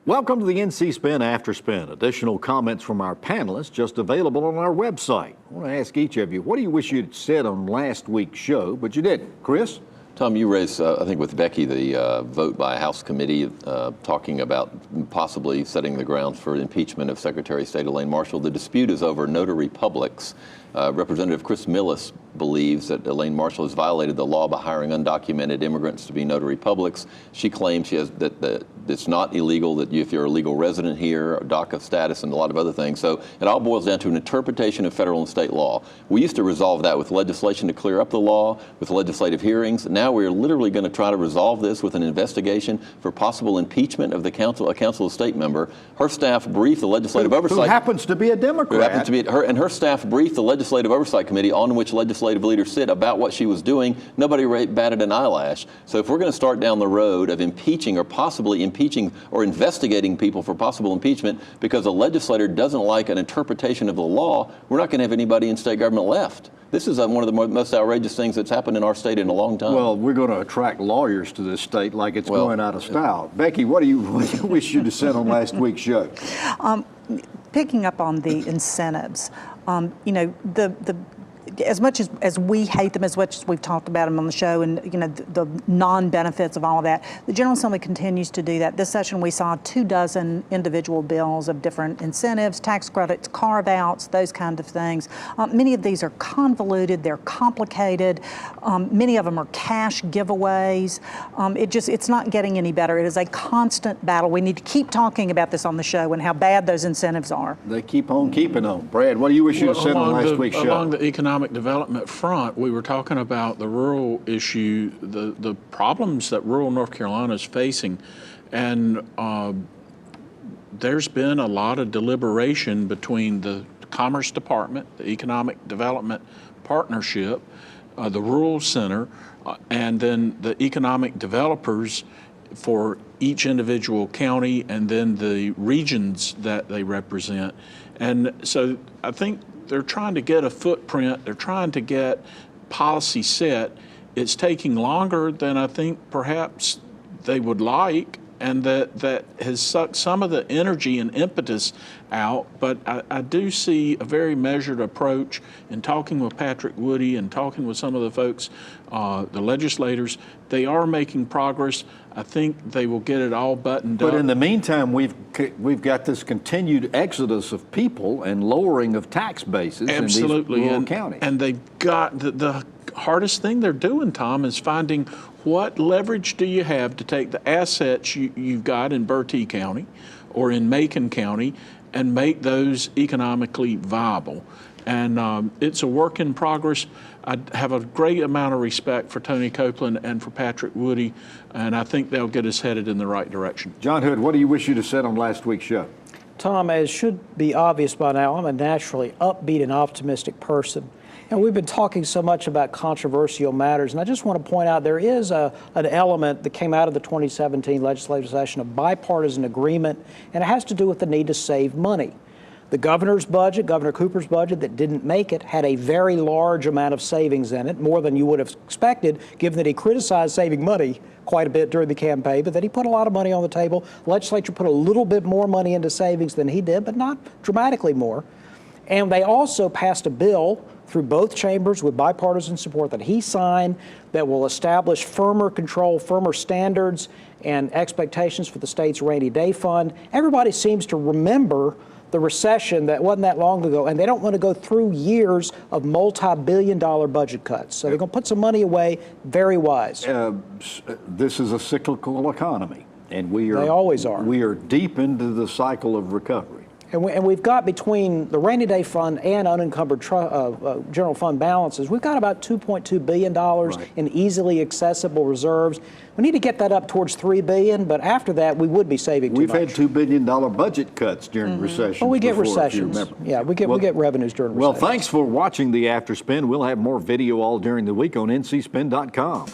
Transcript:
Welcome to the NC Spin After Spin. Additional comments from our panelists just available on our website. I want to ask each of you, what do you wish you'd said on last week's show, but you didn't? Chris? Tom, you raised, I think with Becki, the vote by a House committee talking about possibly setting the grounds for impeachment of Secretary of State Elaine Marshall. The dispute is over notary publics. Representative Chris Millis believes that Elaine Marshall has violated the law by hiring undocumented immigrants to be notary publics. She claims that it's not illegal, that if you're a legal resident here, DACA status, and a lot of other things. So it all boils down to an interpretation of federal and state law. We used to resolve that with legislation to clear up the law, with legislative hearings. Now we're literally going to try to resolve this with an investigation for possible impeachment of a Council of State member. Her staff briefed the Legislative Oversight... Who happens to be a Democrat. Who happens to be her staff briefed the Legislative Oversight Committee, on which legislative leaders sit, about what she was doing. Nobody batted an eyelash. So if we're going to start down the road of impeaching or possibly impeaching or investigating people for possible impeachment because a legislator doesn't like an interpretation of the law, we're not going to have anybody in state government left. This is one of the most outrageous things that's happened in our state in a long time. Well, we're going to attract lawyers to this state like it's going out of style. Becki, what do you wish you'd have said on last week's show? Picking up on the incentives, you know, as much as we hate them, as much as we've talked about them on the show, and you know the non-benefits of all of that, the General Assembly continues to do that. This session we saw 24 individual bills of different incentives, tax credits, carve-outs, those kind of things. Many of these are convoluted, they're complicated. Many of them are cash giveaways. It's not getting any better. It is a constant battle. We need to keep talking about this on the show and how bad those incentives are. They keep on keeping on. Brad, what do you wish you'd have said on last week's show? Along the economic development front, we were talking about the rural issue, the problems that rural North Carolina is facing, and there's been a lot of deliberation between the Commerce Department, the Economic Development Partnership, the Rural Center, and then the economic developers for each individual county and then the regions that they represent. And so I think they're trying to get a footprint, they're trying to get policy set. It's taking longer than I think perhaps they would like, and that has sucked some of the energy and impetus out. But I do see a very measured approach in talking with Patrick Woody and talking with some of the folks, the legislators. They are making progress. I think they will get it all buttoned up. But in the meantime, we've got this continued exodus of people and lowering of tax bases in these rural counties. And they've got the hardest thing they're doing, Tom, is finding what leverage do you have to take the assets you've got in Bertie County or in Macon County and make those economically viable. And it's a work in progress. I have a great amount of respect for Tony Copeland and for Patrick Woody, and I think they'll get us headed in the right direction. John Hood, what do you wish you'd have said on last week's show? Tom, as should be obvious by now, I'm a naturally upbeat and optimistic person. And we've been talking so much about controversial matters, and I just want to point out there is an element that came out of the 2017 legislative session of bipartisan agreement, and it has to do with the need to save money. The governor's budget, Governor Cooper's budget that didn't make it, had a very large amount of savings in it, more than you would have expected, given that he criticized saving money quite a bit during the campaign, but that he put a lot of money on the table. The legislature put a little bit more money into savings than he did, but not dramatically more. And they also passed a bill through both chambers with bipartisan support that he signed that will establish firmer control, firmer standards and expectations for the state's rainy day fund. Everybody seems to remember the recession that wasn't that long ago, and they don't want to go through years of multi-billion-dollar budget cuts. So they're going to put some money away, very wise. This is a cyclical economy, and they always are. We are deep into the cycle of recovery. And we've got, between the rainy day fund and unencumbered general fund balances, we've got about $2.2 billion in easily accessible reserves. We need to get that up towards $3 billion, but after that, we would be saving too much. We've had $2 billion budget cuts during recessions. Well, we get before, recessions. Yeah, we get revenues during recessions. Well, thanks for watching the After Spin. We'll have more video all during the week on ncspin.com.